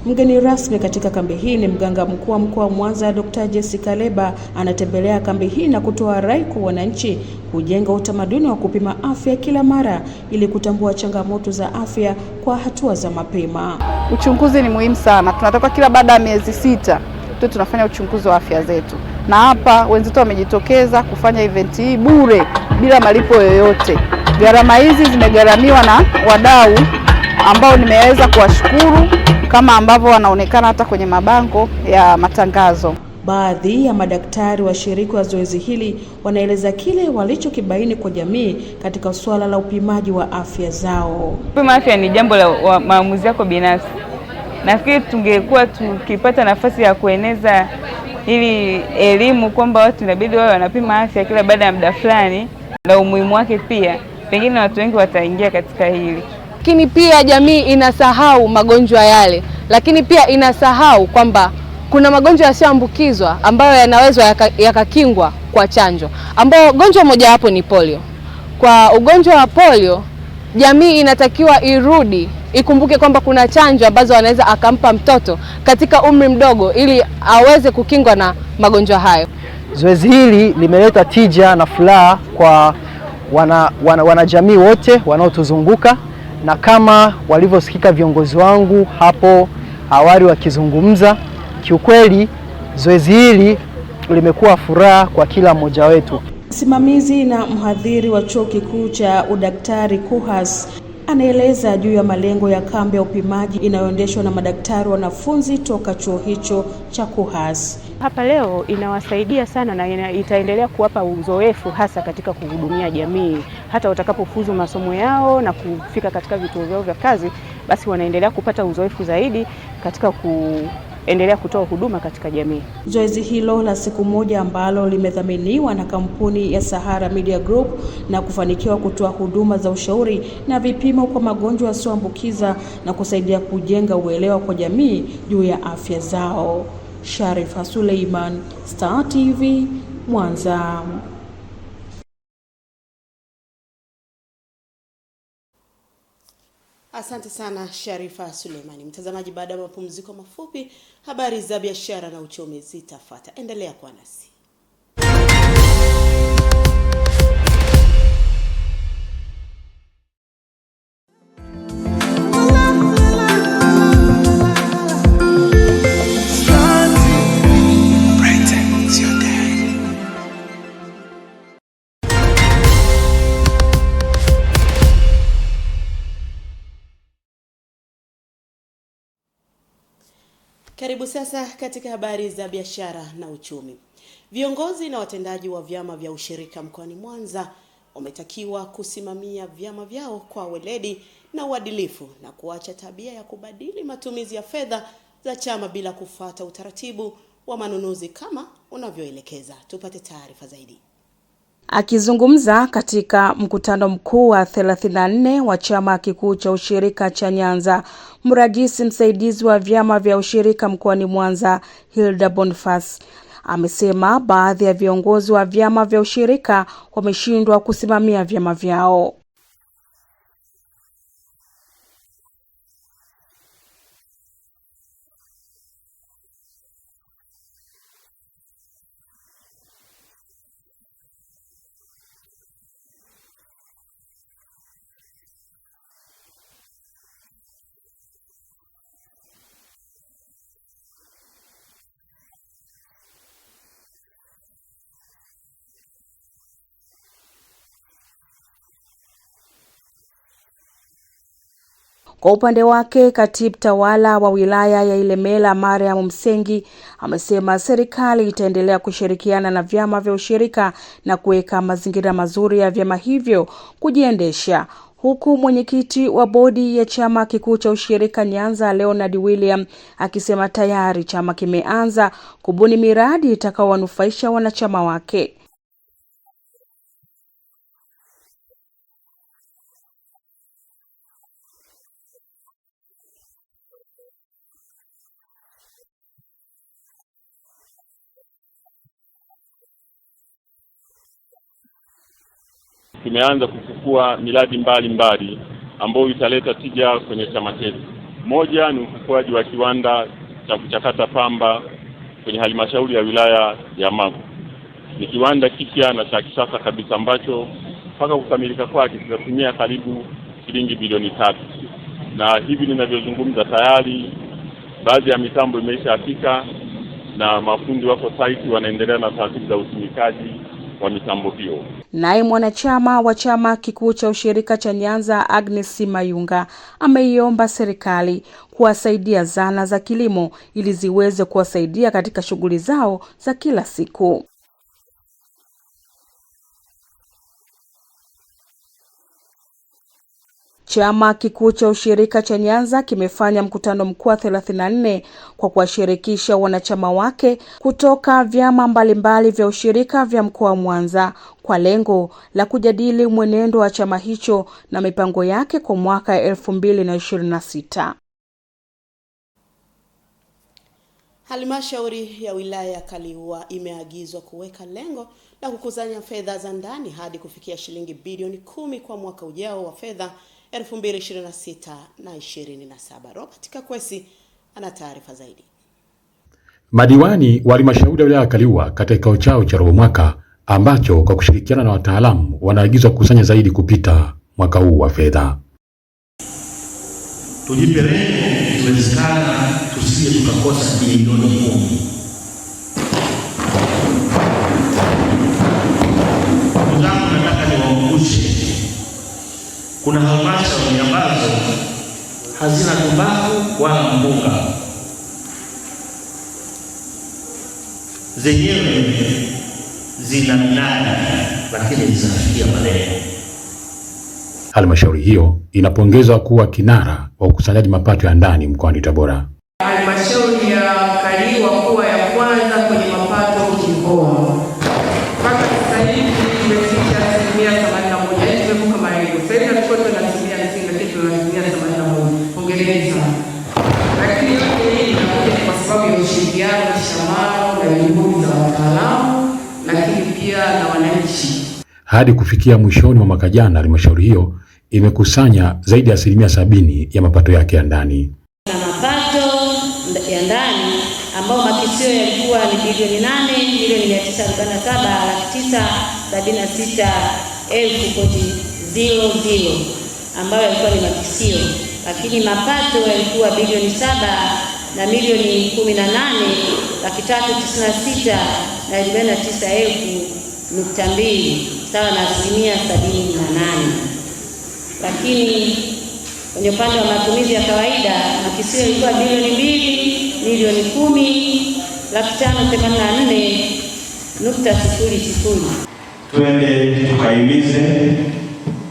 S5: Mgeni rasmi katika kambi hii ni mganga mkuu wa mkoa wa Mwanza Dr. Jessica Leba. Anatembelea kambi hii na kutoa rai kwa wananchi kujenga utamaduni wa kupima afya kila mara ili kutambua changamoto za afya kwa hatua za mapema.
S7: Uchunguzi ni muhimu sana. Tunataka kila baada ya miezi 6 tu tunafanya uchunguzi wa afya zetu. Na hapa wenzetu wamejitokeza kufanya event hii bure bila malipo yoyote. Gharama hizi zimegharamiwa na wadau ambao nimeweza kuwashukuru kama ambavyo wanaonekana hata kwenye mabango ya matangazo.
S5: Baadhi ya madaktari washiriki wa zoezi hili wanaeleza kile walichokibaini kwa jamii katika swala la upimaji wa afya zao.
S20: Kupima afya ni jambo la maamuzi yako binafsi. Nafikiri tungekuwa tukipata nafasi ya kueneza ili elimu kwamba watu inabidi wao wanapima afya kila baada ya muda fulani na umuhimu wake pia, pengine watu wengi wataingia katika hili.
S22: Lakini pia jamii inasahau magonjwa yale, lakini pia inasahau kwamba kuna magonjwa yasiyoambukizwa ambayo yanaweza yakakingwa kwa chanjo, ambao gonjwa moja hapo ni polio. Kwa ugonjwa wa polio, jamii inatakiwa irudi ikumbuke kwamba kuna chanjo ambazo anaweza akampa mtoto katika umri mdogo ili aweze kukingwa na magonjwa hayo.
S23: Zoezi hili limeleta tija na furaha kwa wanajamii wote wanaotuzunguka, na kama walivyosikika viongozi wangu hapo awali wakizungumza, kiukweli zoezi hili limekuwa furaha kwa kila mmoja wetu.
S5: Msimamizi na mhadhiri wa Chuo Kikuu cha Udaktari KUHAS anaeleza juu ya malengo ya kambi ya upimaji inayoendeshwa na madaktari wanafunzi toka chuo hicho cha KUHAS.
S24: Hapa leo inawasaidia sana na itaendelea kuwapa uzoefu hasa katika kuhudumia jamii. Hata watakapofuzu masomo yao na kufika katika vituo vyao vya kazi, basi wanaendelea kupata uzoefu zaidi katika kuendelea kutoa huduma katika jamii.
S5: Zoezi hilo la siku moja ambalo limedhaminiwa na kampuni ya Sahara Media Group na kufanikiwa kutoa huduma za ushauri na vipimo kwa magonjwa yasiyoambukiza na kusaidia kujenga uelewa kwa jamii juu ya afya zao. Sharifa Suleiman, Star TV, Mwanza.
S3: Asante sana Sharifa Suleimani. Mtazamaji, baada ya mapumziko mafupi, habari za biashara na uchumi zitafuata. Endelea kuwa nasi. Karibu sasa katika habari za biashara na uchumi. Viongozi na watendaji wa vyama vya ushirika mkoani Mwanza wametakiwa kusimamia vyama vyao kwa weledi na uadilifu na kuacha tabia ya kubadili matumizi ya fedha za chama bila kufuata utaratibu wa manunuzi kama unavyoelekeza. Tupate taarifa zaidi.
S5: Akizungumza katika mkutano mkuu wa 34 wa chama kikuu cha ushirika cha Nyanza, mrajisi msaidizi wa vyama vya ushirika mkoani Mwanza, Hilda Boniface, amesema baadhi ya viongozi wa vyama vya ushirika wameshindwa kusimamia vyama vyao. Kwa upande wake, katibu tawala wa wilaya ya Ilemela Mariam Msengi amesema serikali itaendelea kushirikiana na vyama vya ushirika na kuweka mazingira mazuri ya vyama hivyo kujiendesha, huku mwenyekiti wa bodi ya chama kikuu cha ushirika Nyanza Leonard William akisema tayari chama kimeanza kubuni miradi itakayowanufaisha wanachama wake.
S2: Tumeanza kufufua miradi mbalimbali ambayo italeta tija kwenye chama chetu. Moja ni ufufuaji wa kiwanda cha kuchakata pamba kwenye halmashauri ya wilaya ya Magu. Ni kiwanda kipya na cha kisasa kabisa ambacho mpaka kukamilika kwake kitatumia karibu shilingi bilioni 3. Na hivi ninavyozungumza tayari baadhi ya mitambo imeshafika na mafundi wako site wanaendelea na taratibu za usimikaji wa mitambo hiyo.
S5: Naye mwanachama wa chama kikuu cha ushirika cha Nyanza Agnes Mayunga ameiomba serikali kuwasaidia zana za kilimo ili ziweze kuwasaidia katika shughuli zao za kila siku. Chama kikuu cha ushirika cha Nyanza kimefanya mkutano mkuu wa 34 kwa kuwashirikisha wanachama wake kutoka vyama mbalimbali vya ushirika vya mkoa wa Mwanza kwa lengo la kujadili mwenendo wa chama hicho na mipango yake kwa mwaka 2026.
S3: Halmashauri ya wilaya ya Kaliua imeagizwa kuweka lengo la kukusanya fedha za ndani hadi kufikia shilingi bilioni 10 kwa mwaka ujao wa fedha 2026 na 27. Robert Kakwesi ana taarifa zaidi.
S6: Madiwani wa halmashauri ya wilaya ya Kaliua katika kikao chao cha robo mwaka ambacho kwa kushirikiana na wataalamu wanaagizwa kukusanya zaidi kupita mwaka huu wa fedha.
S8: Tujipe lengo iwezekana tusije tukakosa bilioni 10. Ndugu, nataka niwakumbushe kuna halmashauri ambazo hazina tumbaku wala mpunga, zenyewe zina minada lakini zinafikia malengo.
S6: Halmashauri hiyo inapongezwa kuwa kinara wa ukusanyaji mapato ya ndani mkoani Tabora.
S10: Halmashauri ya
S9: mkoa. Mpaka sasa hivi tumefikia 81%. Yaani tumevuka malengo. Sasa hivi tulikuwa tunatumia 50 lakini tunatumia 81. Hongereni sana. Lakini hii inakuja kwa sababu ya ushirikiano na shamano na juhudi za wataalamu, lakini pia na wananchi.
S6: Hadi kufikia mwishoni mwa mwaka jana, halmashauri hiyo imekusanya zaidi ya 70% ya mapato yake ya ndani.
S16: Na mapato ya ndani ambao makisio yalikuwa ni bilioni 8,947,976,000 ambayo yalikuwa ni makisio, lakini mapato yalikuwa bilioni 7,396,049,200 sawa na 78%. Lakini kwenye upande wa matumizi ya kawaida makisio yalikuwa bilioni 2,584,000.
S8: Twende tukahimize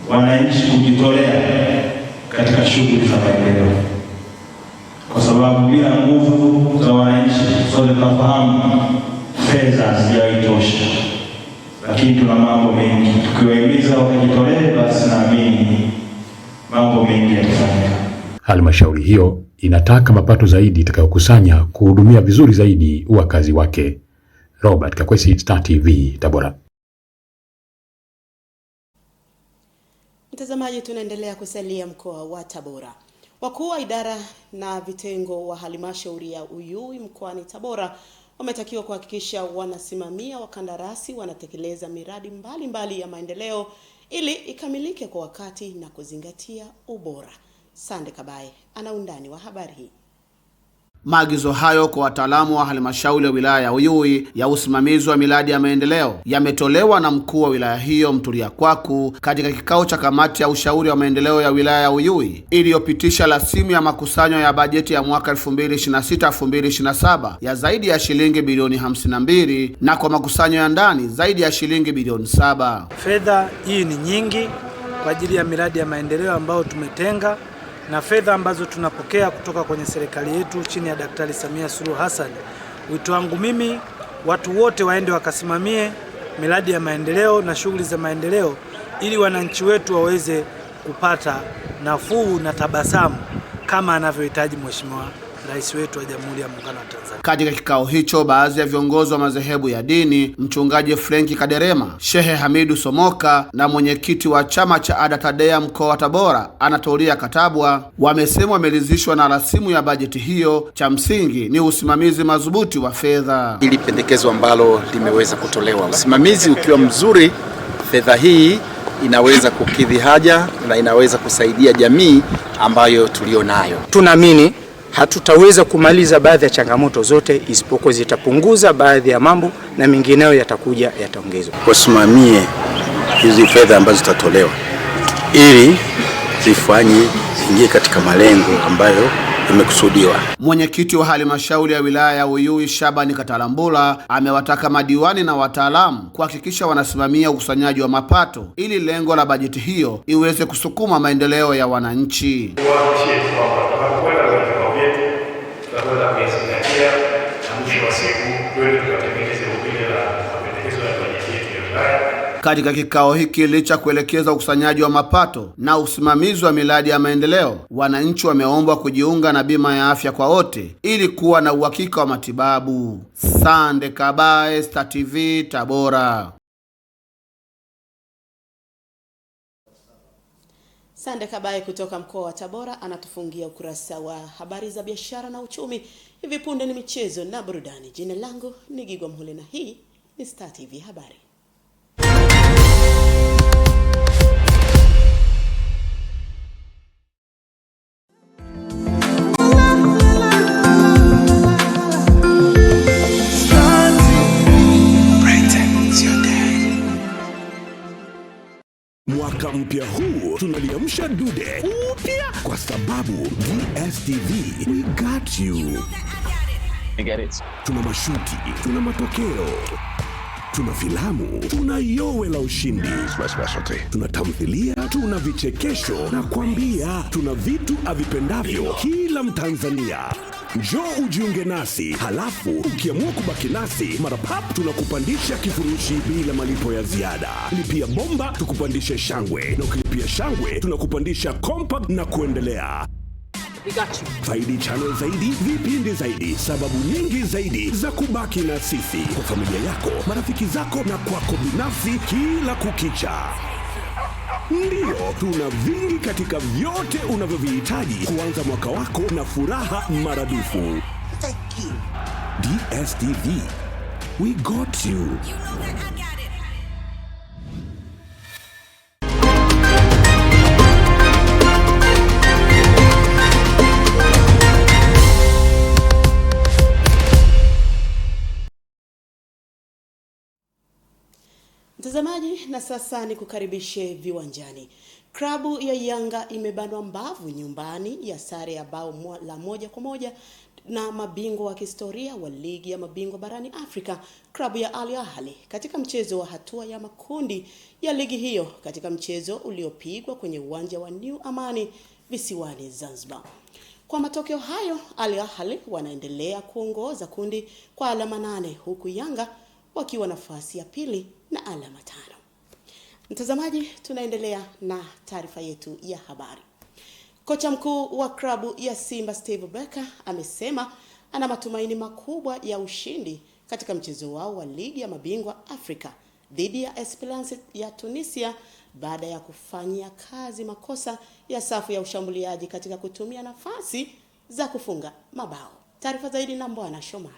S8: wananchi kujitolea katika shughuli za maendeleo, kwa sababu bila nguvu za wananchi sote tunafahamu fedha hazijaitosha, lakini tuna mambo mengi. Tukiwahimiza wakajitolee, basi naamini mambo mengi yatafanyika.
S6: Halmashauri hiyo inataka mapato zaidi itakayokusanya kuhudumia vizuri zaidi wakazi wake. Robert Kakwesi, Star TV, Tabora.
S3: Mtazamaji, tunaendelea kusalia mkoa wa Tabora. Wakuu wa idara na vitengo wa halmashauri ya Uyui mkoani Tabora wametakiwa kuhakikisha wanasimamia wakandarasi wanatekeleza miradi mbalimbali ya maendeleo ili ikamilike kwa wakati na kuzingatia ubora. Sande Kabaye ana undani wa habari hii.
S10: Maagizo hayo kwa wataalamu wa halmashauri ya wilaya ya Uyui ya usimamizi wa miradi ya maendeleo yametolewa na mkuu wa wilaya hiyo Mtulia Kwaku katika kikao cha kamati ya ushauri wa maendeleo ya wilaya ya Uyui iliyopitisha rasimu ya makusanyo ya bajeti ya mwaka 2026-2027 ya zaidi ya shilingi bilioni 52 na kwa makusanyo ya ndani zaidi ya shilingi bilioni 7.
S12: Fedha hii ni nyingi kwa ajili ya miradi ya maendeleo ambayo tumetenga, na fedha ambazo tunapokea kutoka kwenye serikali yetu chini ya Daktari Samia Suluhu Hassan. Wito wangu mimi, watu wote waende wakasimamie miradi ya maendeleo na shughuli za maendeleo ili wananchi wetu waweze kupata nafuu na tabasamu kama anavyohitaji Mheshimiwa Rais wetu wa Jamhuri ya Muungano wa Tanzania.
S10: Katika kikao hicho, baadhi ya viongozi wa madhehebu ya dini, Mchungaji Frenki Kaderema, Shehe Hamidu Somoka na mwenyekiti wa chama cha Ada Tadea mkoa wa Tabora, Anatolia Katabwa, wamesema wameridhishwa na rasimu ya bajeti hiyo. Cha msingi ni usimamizi madhubuti wa fedha.
S13: Ili pendekezo ambalo limeweza kutolewa, usimamizi ukiwa mzuri, fedha hii inaweza kukidhi haja na inaweza kusaidia jamii ambayo tulionayo.
S25: Tunaamini hatutaweza kumaliza baadhi ya changamoto zote, isipokuwa zitapunguza baadhi ya mambo na mengineyo yatakuja yataongezwa.
S13: Wasimamie hizi fedha ambazo zitatolewa ili zifanye zingie katika malengo ambayo imekusudiwa.
S10: Mwenyekiti wa halmashauri ya wilaya ya Uyui Shabani Katalambula amewataka madiwani na wataalamu kuhakikisha wanasimamia ukusanyaji wa mapato ili lengo la bajeti hiyo iweze kusukuma maendeleo ya wananchi.
S8: Tutaweza kuyazingatia na mwisho wa siku twende tukatekeleze upinde la mapendekezo ya bajeti yetu ya wilaya.
S10: Katika kikao hiki, licha kuelekeza ukusanyaji wa mapato na usimamizi wa miradi ya maendeleo, wananchi wameombwa kujiunga na bima ya afya kwa wote ili kuwa na uhakika wa matibabu. Sande Kabaye, Star TV, Tabora.
S3: Sande Kabaye kutoka mkoa wa Tabora anatufungia ukurasa wa habari za biashara na uchumi. Hivi punde ni michezo na burudani. Jina langu ni Gigwa Mhule na hii ni Star TV habari.
S21: Mwaka mpya huu tunaliamsha dude upya kwa sababu DSTV we got you. Tuna mashuti, tuna matokeo, tuna filamu, tuna yowe la ushindi, tuna tamthilia
S11: tuna vichekesho na kwambia tuna vitu avipendavyo kila Mtanzania. Njoo ujiunge nasi, halafu ukiamua kubaki nasi, mara pap tunakupandisha kifurushi bila malipo ya ziada. Lipia bomba tukupandishe shangwe, na ukilipia shangwe tunakupandisha compact na kuendelea. Faidi channel zaidi, vipindi zaidi, sababu nyingi zaidi za kubaki na sisi, kwa familia yako, marafiki zako na kwako binafsi kila kukicha. Ndiyo, tuna vingi katika vyote unavyovihitaji kuanza mwaka wako na furaha maradufu. DSTV, we got you.
S3: Mtazamaji, na sasa ni kukaribishe viwanjani. Klabu ya Yanga imebanwa mbavu nyumbani ya sare ya bao la 1-1 na mabingwa wa kihistoria wa ligi ya mabingwa barani Afrika, klabu ya Al Ahly, katika mchezo wa hatua ya makundi ya ligi hiyo, katika mchezo uliopigwa kwenye uwanja wa New Amani visiwani Zanzibar. Kwa matokeo hayo, Al Ahly wanaendelea kuongoza kundi kwa alama 8, huku Yanga wakiwa nafasi ya pili na alama 5. Mtazamaji, tunaendelea na taarifa yetu ya habari. Kocha mkuu wa klabu ya Simba Steve Barker amesema ana matumaini makubwa ya ushindi katika mchezo wao wa ligi ya mabingwa Afrika dhidi ya Esperance ya Tunisia baada ya kufanyia kazi makosa ya safu ya ushambuliaji katika kutumia nafasi za kufunga mabao. Taarifa zaidi na Mbwana Shomari.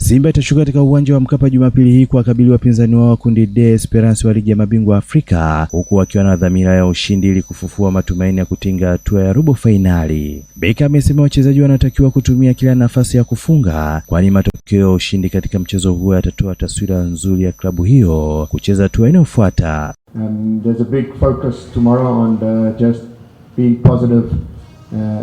S14: Simba itashuka katika uwanja wa Mkapa Jumapili hii kuwakabili wapinzani wao kundi D Esperance wa ligi ya mabingwa Afrika, huku wakiwa na dhamira ya ushindi ili kufufua matumaini ya kutinga hatua ya robo fainali. Beka amesema wachezaji wanatakiwa kutumia kila nafasi ya kufunga, kwani matokeo ya ushindi katika mchezo huo yatatoa taswira nzuri ya klabu hiyo kucheza hatua inayofuata.
S15: There's a big focus tomorrow on just being positive.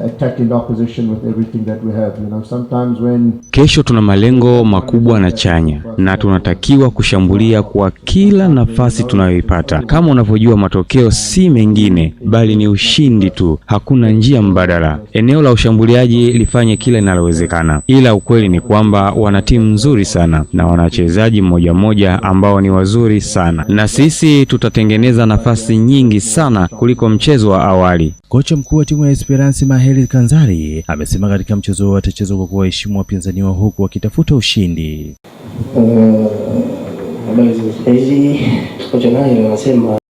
S15: Attacking the opposition with everything that we have. Sometimes when
S17: kesho tuna malengo makubwa na chanya, na tunatakiwa kushambulia kwa kila nafasi tunayoipata. Kama unavyojua, matokeo si mengine bali ni ushindi tu, hakuna njia mbadala. Eneo la ushambuliaji lifanye kila linalowezekana, ila ukweli ni kwamba wana timu nzuri sana na wanachezaji mmoja ambao ni wazuri sana, na sisi tutatengeneza nafasi nyingi sana kuliko mchezo wa awali.
S14: Kocha mkuu wa timu ya Esperance Maheli Kanzari amesema katika mchezo huo watacheza kwa kuwaheshimu wapinzani wao huku wakitafuta ushindi.
S18: Hizi kocha naye anasema